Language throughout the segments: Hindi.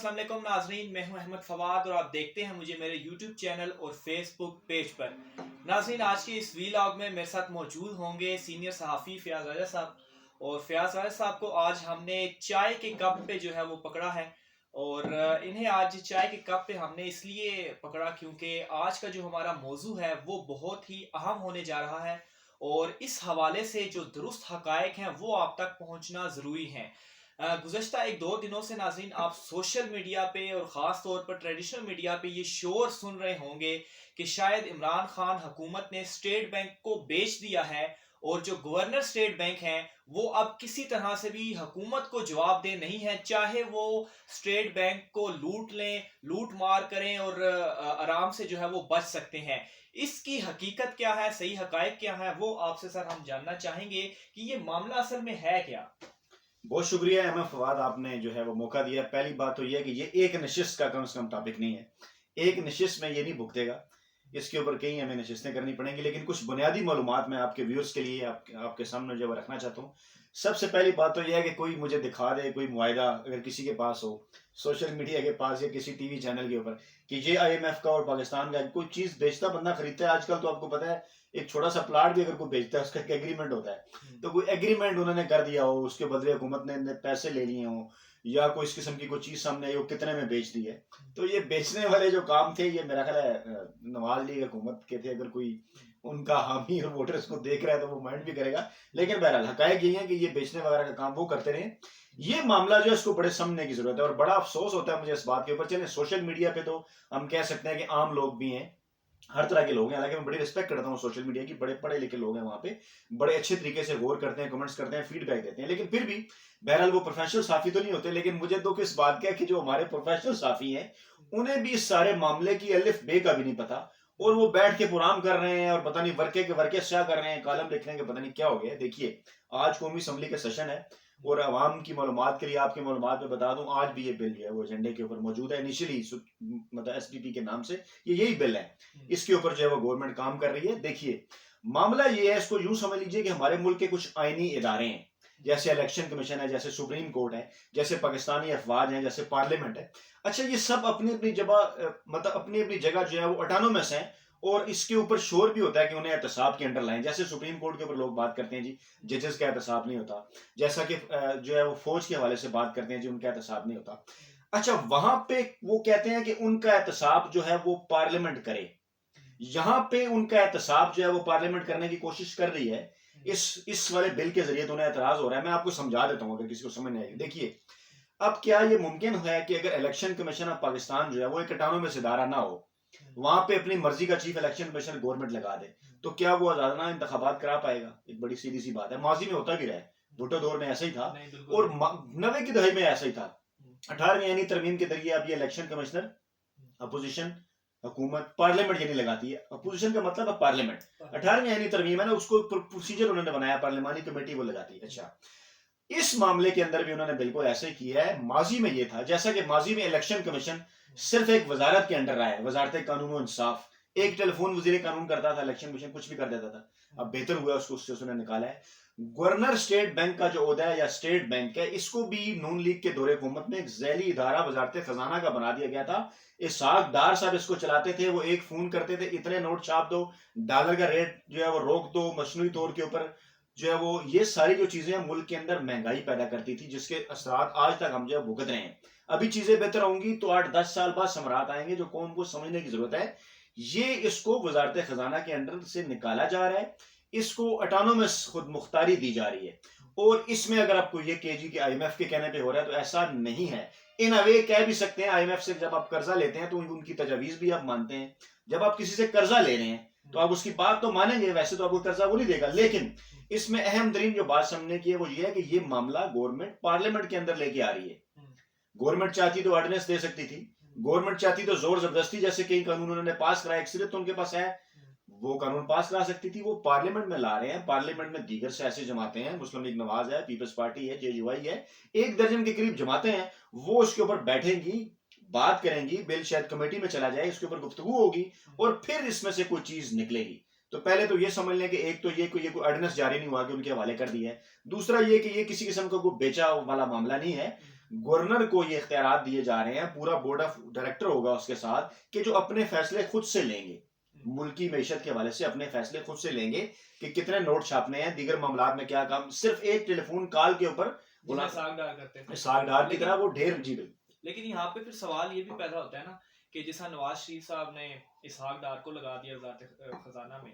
अस्सलाम वालेकुम नाजरीन, मैं हूं अहमद फवाद और आप देखते हैं मुझे मेरे YouTube चैनल और Facebook पेज पर। नाजरीन, आज के इस वीलॉग में मेरे साथ मौजूद होंगे सीनियर सहाफ़ी फयाज राजा साहब। और फयाज राजा साहब को आज हमने चाय के कप पे जो है वो पकड़ा है। और इन्हें आज चाय के कप पे हमने इसलिए पकड़ा क्योंकि आज का जो हमारा मौजू है वो बहुत ही अहम होने जा रहा है और इस हवाले से जो दुरुस्त हकायक हैं वो आप तक पहुंचना ज़रूरी है। गुज़श्ता एक दो दिनों से नाज़रीन आप सोशल मीडिया पे और ख़ास तौर पर ट्रेडिशनल मीडिया पे ये शोर सुन रहे होंगे कि शायद इमरान खान हुकूमत ने स्टेट बैंक को बेच दिया है और जो गवर्नर स्टेट बैंक हैं वो अब किसी तरह से भी हुकूमत को जवाबदेह नहीं है, चाहे वो स्टेट बैंक को लूट लें, लूट मार करें और आराम से जो है वो बच सकते हैं। इसकी हकीकत क्या है, सही हकायक क्या है, वो आपसे सर हम जानना चाहेंगे कि ये मामला असल में है क्या। बहुत शुक्रिया अहमद फवाद, आपने जो है वो मौका दिया। पहली बात तो यह है कि ये एक नशिस्त का कम से कम टॉपिक नहीं है। एक नशिस्त में ये नहीं भुगतेगा, इसके ऊपर कई हमें नशिस्तें करनी पड़ेंगी। लेकिन कुछ बुनियादी मालूमात मैं आपके व्यूअर्स के लिए आपके सामने जो है रखना चाहता हूँ। सबसे पहली बात तो यह है कि कोई मुझे दिखा दे, कोई मुआयदा अगर किसी के पास हो, सोशल मीडिया के पास या किसी टीवी चैनल के ऊपर, कि ये IMF का और पाकिस्तान का कोई चीज बेचता बंदा खरीदता है। आजकल तो आपको पता है एक छोटा सा प्लाट भी अगर कोई बेचता है उसका एक एग्रीमेंट होता है। तो कोई एग्रीमेंट उन्होंने कर दिया हो, उसके बदले हुकूमत ने पैसे ले लिए हो, या कोई इस किस्म की कोई चीज सामने आई हो, कितने में बेच दी है। तो ये बेचने वाले जो काम थे ये मेरा ख्याल है नवाज लीग हुकूमत के थे। अगर कोई उनका हामी और वोटर्स को देख रहा है तो वो माइंड भी करेगा। लेकिन बहरहाल हकायक यही है कि ये बेचने वगैरह का काम वो करते रहे। ये मामला जो है इसको बड़े समझने की जरूरत है और बड़ा अफसोस होता है मुझे इस बात के ऊपर। चले सोशल मीडिया पे तो हम कह सकते हैं कि आम लोग भी हैं, हर तरह के लोग हैं। हालांकि मैं बड़ी रिस्पेक्ट करता हूँ सोशल मीडिया की, बड़े पढ़े लिखे लोग हैं वहां पे, बड़े अच्छे तरीके से गौर करते हैं, कमेंट्स करते हैं, फीडबैक देते हैं। लेकिन फिर भी बहरहाल वो प्रोफेशनल साफी तो नहीं होते। लेकिन मुझे दुख इस बात का है कि जो हमारे प्रोफेशनल साफी हैं उन्हें भी इस सारे मामले की अलिफ बे का भी नहीं पता, और वो बैठ के प्रोग्राम कर रहे हैं और पता नहीं वर्के के वर्के क्या कर रहे हैं, कॉलम लिख रहे हैं कि पता नहीं क्या हो गया। देखिए, आज कौमी असम्बली का सेशन है और अवाम की मालूमात के लिए, आपकी मालूमात में बता दूं, आज भी ये बिल जो है वो एजेंडे के ऊपर मौजूद है। इनिशियली मतलब SPP के नाम से ये यही बिल है, इसके ऊपर जो है वो गवर्नमेंट काम कर रही है। देखिए, मामला ये है, इसको यूं समझ लीजिए कि हमारे मुल्क के कुछ आईनी इदारे हैं, जैसे इलेक्शन कमीशन है, जैसे सुप्रीम कोर्ट है, जैसे पाकिस्तानी अफवाज है, जैसे पार्लियामेंट है। अच्छा, ये सब अपनी अपनी जगह मतलब अपनी अपनी जगह जो है वो ऑटोनोमस है और इसके ऊपर शोर भी होता है कि उन्हें एहतसाब के अंडर लाएं। जैसे सुप्रीम कोर्ट के ऊपर लोग बात करते हैं जी जजेस का एहतसाब नहीं होता, जैसा कि जो है वो फौज के हवाले से बात करते हैं जी उनका एहतसाब नहीं होता। अच्छा, वहां पे वो कहते हैं कि उनका एहतसाब जो है वो पार्लियामेंट करे। यहां पे उनका एहतसाब जो है वो पार्लियामेंट करने की कोशिश कर रही है। इस वाले बिल के जरिए तो उन्हें एतराज हो रहा है। मैं आपको समझा देता हूं अगर किसी को समझ नहीं आएगी। देखिए, अब क्या ये मुमकिन है कि अगर इलेक्शन कमीशन ऑफ पाकिस्तान जो है वो एक ऑटोनोमस इदारा ना हो, वहां पे अपनी मर्जी का चीफ इलेक्शन कमीशनर गवर्नमेंट लगा दे, तो क्या वो आजादाना इंतखाबात करा पाएगा? एक बड़ी सीधी सी बात है। माजी में होता भी रहा है, भुट्टो दौर में ऐसा ही था और 90 की दहाई में ऐसा ही था। 18वीं यानी तरमीम के जरिए अब ये इलेक्शन कमिश्नर अपोजिशन हुकूमत पार्लियामेंट यानी लगाती है। अपोजिशन का मतलब है पार्लियामेंट। 18वीं यानी तरमीम है ना, उसको प्रोसीजर उन्होंने बनाया, पार्लियामानी कमेटी वो लगाती है। अच्छा, इस मामले के अंदर भी उन्होंने बिल्कुल ऐसे ही किया है। माजी में ये था, जैसा कि माजी में इलेक्शन कमीशन सिर्फ एक वजारत के अंडर रहा है, वजारत कानून और इंसाफ। एक टेलीफोन वजीर कानून करता था, इलेक्शन कमीशन कुछ भी कर देता था। अब बेहतर हुआ उसको उससे उसने निकाला है। गवर्नर स्टेट बैंक का जो ओहदा है या स्टेट बैंक है, इसको भी नून लीग के दौरे हुकूमत में एक जैली इदारा वजारत खजाना का बना दिया गया था। इसहाक डार साहब इसको चलाते थे। वो एक फोन करते थे, इतने नोट छाप दो, डॉलर का रेट जो है वो रोक दो, मसनूई तौर के ऊपर जो है वो, ये सारी जो चीजें मुल्क के अंदर महंगाई पैदा करती थी, जिसके असरात आज तक हम जो है भुगत रहे हैं। अभी चीजें बेहतर होंगी तो 8-10 साल बाद समरात आएंगे, जो कौम को समझने की जरूरत है। ये इसको वजारत खजाना के अंडर से निकाला जा रहा है, इसको ऑटोनोमस खुद मुख्तारी दी जा रही है। और इसमें अगर आपको ये केजी के IMF के कहने पे हो रहा है तो ऐसा नहीं है। इन अवे कह भी सकते हैं, IMF से जब आप कर्जा लेते हैं तो उनकी तजावीज भी आप मानते हैं। जब आप किसी से कर्जा ले रहे हैं तो आप उसकी बात तो मानेंगे, वैसे तो आपको कर्जा वो नहीं देगा। लेकिन इसमें अहम तरीन जो बात समझने की है वो ये है कि ये मामला गवर्नमेंट पार्लियामेंट के अंदर लेके आ रही है। गवर्नमेंट चाहती तो ऑर्डिनेंस दे सकती थी, गवर्नमेंट चाहती तो जोर जबरदस्ती जैसे कई कानून उन्होंने पास कराए, अक्सरियत तो उनके पास है, वो कानून पास करा सकती थी। वो पार्लियामेंट में ला रहे हैं। पार्लियामेंट में दीगर सियासी जमातें हैं, मुस्लिम लीग नवाज है, पीपल्स पार्टी है, JUI है, 1 दर्जन के करीब जमातें हैं। वो उसके ऊपर बैठेंगी, बात करेंगी, बिल शायद कमेटी में चला जाए, इसके ऊपर गुफ्तगू होगी और फिर इसमें से कोई चीज निकलेगी। तो पहले तो ये समझ लें कि एक तो ये कोई ऑर्डिनेंस जारी नहीं हुआ कि उनके हवाले कर दिया है। दूसरा ये कि ये किसी किस्म का कोई बेचा वाला मामला नहीं है। गवर्नर को ये इख्तियारात दिए जा रहे हैं, पूरा बोर्ड ऑफ डायरेक्टर होगा उसके साथ, कि जो अपने फैसले खुद से लेंगे, मुल्की मैशत के हवाले से अपने फैसले खुद से लेंगे कि कितने नोट छापने हैं, दीगर मामलात में क्या काम, सिर्फ एक टेलीफोन कॉल के ऊपर सागडार करते थे, सागडार की तरह वो ढेर जी। लेकिन यहाँ पे फिर सवाल ये भी पैदा होता है ना कि जैसा नवाज शरीफ साहब ने इसहाक डार को लगा दिया वज़ारत खजाना में,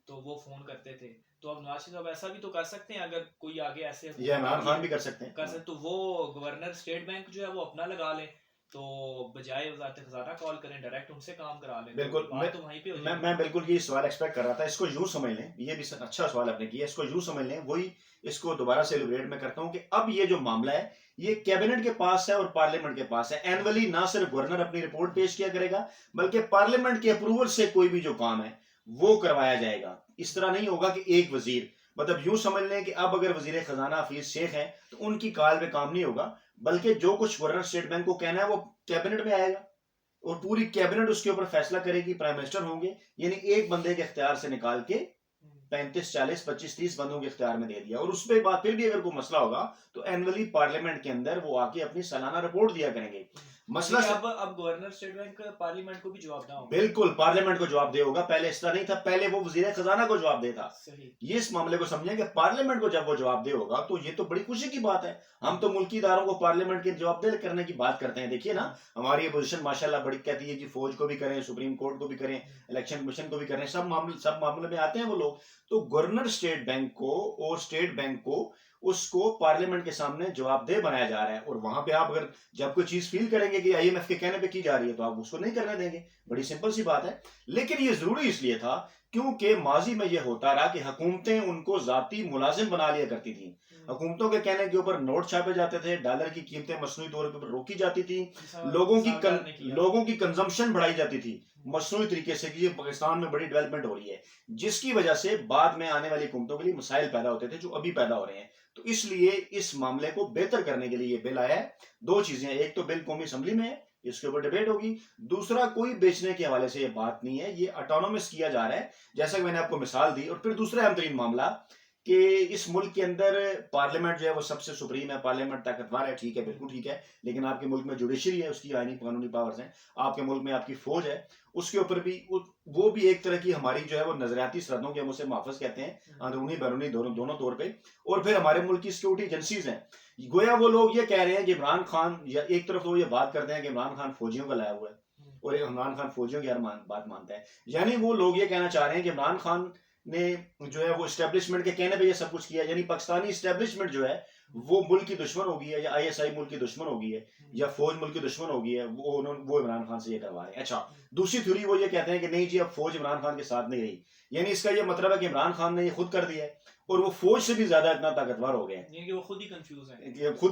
तो वो फोन करते थे, तो अब नवाज शरीफ साहब ऐसा भी तो कर सकते हैं, अगर कोई आगे ऐसे ये इमरान खान भी कर सकते हैं, तो वो गवर्नर स्टेट बैंक जो है वो अपना लगा ले, तो बजाय वज़ारत खजाना कॉल करें, डायरेक्ट उनसे काम करा लें। बिल्कुल, तो वहीं पे मैं बिल्कुल ये सवाल एक्सपेक्ट कर रहा था। इसको यूं समझ लें, ये भी अच्छा सवाल आपने किया, इसको यूं समझ लें, वही इसको दोबारा से एलिब्रेट मैं करता हूं कि अब ये जो मामला है ये कैबिनेट के पास है और पार्लियामेंट के पास है। एनुअली ना सिर्फ गवर्नर अपनी रिपोर्ट पेश किया करेगा, बल्कि पार्लियामेंट के अप्रूवल से कोई भी जो काम है वो करवाया जाएगा। इस तरह नहीं होगा कि एक वजीर, मतलब यूं समझ लें कि अब अगर वजीर खजाना हफीज शेख हैं तो उनकी काल पे काम नहीं होगा, बल्कि जो कुछ गवर्नर स्टेट बैंक को कहना है वो कैबिनेट में आएगा और पूरी कैबिनेट उसके ऊपर फैसला करेगी, प्राइम मिनिस्टर होंगे। यानी एक बंदे के इख्तियार से निकाल के 35, 40, 25, 30 बंदों के इख्तियार में दे दिया, और उसके बाद फिर भी अगर कोई मसला होगा तो एनुअली पार्लियामेंट के अंदर वो आके अपनी सालाना रिपोर्ट दिया करेंगे। मसला अब गवर्नर स्टेट बैंक पार्लियामेंट को भी जवाब देगा। बिल्कुल पार्लियामेंट को जवाब दे होगा, पहले इस तरह नहीं था, पहले वो वजीर खजाना को जवाब देता। ये इस मामले को समझें कि पार्लियामेंट को जब वो जवाब दे होगा तो ये तो बड़ी खुशी की बात है। हम तो मुल्की इदारों को पार्लियामेंट के जवाब दे करने की बात करते हैं। देखिए ना, हमारी अपोजिशन माशाल्लाह बड़ी कहती है कि फौज को भी करें, सुप्रीम कोर्ट को भी करें, इलेक्शन कमीशन को भी करें, सब मामले में आते हैं वो लोग। तो गवर्नर स्टेट बैंक को और स्टेट बैंक को उसको पार्लियामेंट के सामने जवाबदेह बनाया जा रहा है। और वहां पे आप अगर जब कोई चीज फील करेंगे कि आईएमएफ के कहने पे की जा रही है तो आप उसको नहीं करने देंगे, बड़ी सिंपल सी बात है। लेकिन ये जरूरी इसलिए था क्योंकि माजी में ये होता रहा कि हुकूमतें उनको जाती मुलाजिम बना लिया करती थी। हुकूमतों के कहने के ऊपर नोट छापे जाते थे, डॉलर की कीमतें मसनूई तौर पर रोकी जाती थी, लोगों की कंजम्पशन बढ़ाई जाती थी मसनूई तरीके से कि ये पाकिस्तान में बड़ी डेवलपमेंट हो रही है, जिसकी वजह से बाद में आने वाली हुकूमतों के लिए मसाइल पैदा होते थे जो अभी पैदा हो रहे हैं। तो इसलिए इस मामले को बेहतर करने के लिए ये बिल आया है। दो चीजें, एक तो बिल कौमी असेंबली में है, इसके ऊपर डिबेट होगी, दूसरा कोई बेचने के हवाले से ये बात नहीं है, ये ऑटोनोमस किया जा रहा है जैसा कि मैंने आपको मिसाल दी। और फिर दूसरा अहम तरीन मामला कि इस मुल्क के अंदर पार्लियामेंट जो है वो सबसे सुप्रीम है, पार्लियामेंट ताकतवर है, ठीक है, बिल्कुल ठीक है। लेकिन आपके मुल्क में जुडिशरी है, उसकी आईनी कानूनी पावर्स हैं। आपके मुल्क में आपकी फौज है, उसके ऊपर भी वो भी एक तरह की हमारी जो है वो नजरियाती सरहदों के हम उसे मुहाफ़िज़ कहते हैं, अंदरूनी बैरूनी दोनों तौर पे। और फिर हमारे मुल्क की सिक्योरिटी एजेंसीज हैं। गोया वो लोग ये कह रहे हैं कि इमरान खान, या एक तरफ तो ये बात करते हैं कि इमरान खान फौजियों का लाया हुआ है और इमरान खान फौजियों की हर बात मानता है। यानी वो लोग ये कहना चाह रहे हैं कि इमरान खान ने जो है वो एस्टेब्लिशमेंट के कहने पे ये सब कुछ किया, यानी पाकिस्तानी एस्टेब्लिशमेंट जो है वो मुल्क की दुश्मन हो गई है, या आईएसआई मुल्क की दुश्मन हो गई है, या फौज मुल्क की दुश्मन हो गई है, वो इमरान खान से ये करवा रहे हैं। अच्छा, दूसरी थ्योरी वो ये कहते हैं कि नहीं जी अब फौज इमरान खान के साथ नहीं रही, यानी इसका ये मतलब है कि इमरान खान ने ये खुद कर दिया है और वो फौज से भी ज्यादा इतना ताकतवर हो गए हैं, वो खुद ही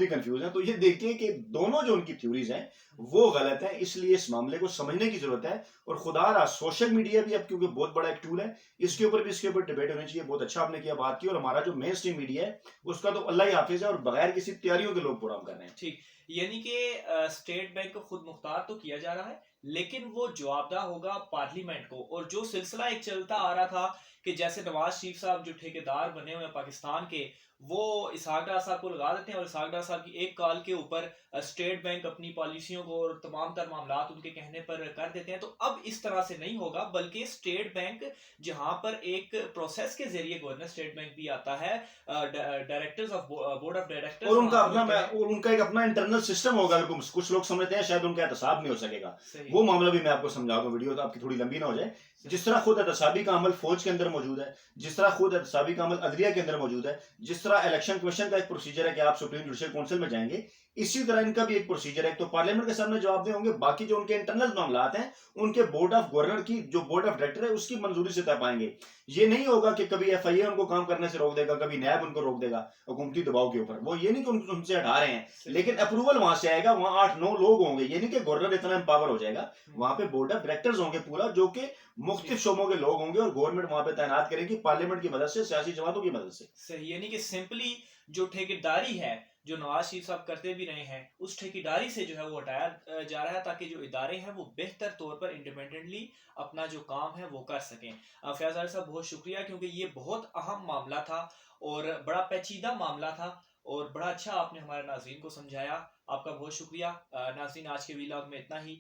कंफ्यूज है। तो ये देखिए कि दोनों जो उनकी थ्योरीज हैं वो गलत है। इसलिए इस मामले को समझने की जरूरत है। और खुदारा सोशल मीडिया भी अब क्योंकि बहुत बड़ा एक टूल है, इसके ऊपर डिबेट होनी चाहिए। बहुत अच्छा आपने किया बात की। और हमारा जो मेन स्ट्रीम मीडिया है उसका तो अल्लाह ही हाफिज है और बगैर किसी तैयारियों के लोग प्रोग्राम कर रहे हैं। ठीक, यानी कि स्टेट बैंक को खुद मुख्तार तो किया जा रहा है, लेकिन वो जवाबदार होगा पार्लियामेंट को। और जो सिलसिला एक चलता आ रहा था कि जैसे नवाज शरीफ साहब जो ठेकेदार बने हुए हैं पाकिस्तान के, वो इसहाक डार साहब को लगा देते हैं और इसहाक डार साहब की एक कॉल के ऊपर स्टेट बैंक अपनी पॉलिसियों को और तमाम तर मामलात उनके कहने पर कर देते हैं। तो अब इस तरह से नहीं होगा, बल्कि स्टेट बैंक जहां पर एक प्रोसेस के जरिए गवर्नर स्टेट बैंक भी आता है, directors of board of directors, और उनका एक अपना इंटरनल सिस्टम होगा। कुछ लोग समझते हैं शायद उनका एहतसाब नहीं हो सकेगा, वो मामला भी मैं आपको समझा दूं, वीडियो तो आपकी थोड़ी लंबी ना हो जाए। जिस तरह खुद एहतसाबी का अमल फौज के अंदर मौजूद है, जिस तरह खुद एहतसाबी का अमल अदलिया के अंदर मौजूद है, जिस तरह इलेक्शन कमीशन का एक प्रोसीजर है कि आप सुप्रीम जुडिशल काउंसिल में जाएंगे, इसी तरह इनका भी एक प्रोसीजर है। तो पार्लियामेंट के सामने जवाब दे होंगे, बाकी जो उनके इंटरनल मामलात हैं उनके बोर्ड ऑफ गवर्नर की जो बोर्ड ऑफ डायरेक्टर है उसकी मंजूरी से तय पाएंगे। ये नहीं होगा कि कभी एफआईए उनको काम करने से रोक देगा, कभी नैब उनको रोक देगा हुकूमती दबाव के ऊपर। वो ये नहीं कि उनसे हटा रहे हैं, लेकिन अप्रूवल वहां से आएगा। वहां 8-9 लोग होंगे, ये नहीं कि गवर्नर इतना एम्पावर हो जाएगा। वहां पे बोर्ड ऑफ डायरेक्टर्स होंगे पूरा, जो कि मुख्तलिफ शोबों के लोग होंगे और गवर्नमेंट वहां पे तैनात करेगी पार्लियामेंट की मदद से, सियासी जमातों की मदद से। सही, यानी कि सिंपली जो ठेकेदारी है जो नवाज शरीफ साहब करते भी रहे हैं, उस ठेकेदारी से जो है वो हटाया जा रहा है, ताकि जो इदारे हैं वो बेहतर तौर पर इंडिपेंडेंटली अपना जो काम है वो कर सकें। फैयाज राजा साहब बहुत शुक्रिया, क्योंकि ये बहुत अहम मामला था और बड़ा पेचीदा मामला था। और बड़ा अच्छा आपने हमारे नाज़रीन को समझाया, आपका बहुत शुक्रिया। नाज़रीन आज के वीलॉग में इतना ही।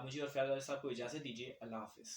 मुझे और फैयाज राजा साहब को इजाज़त दीजिए। अल्लाह हाफिज़।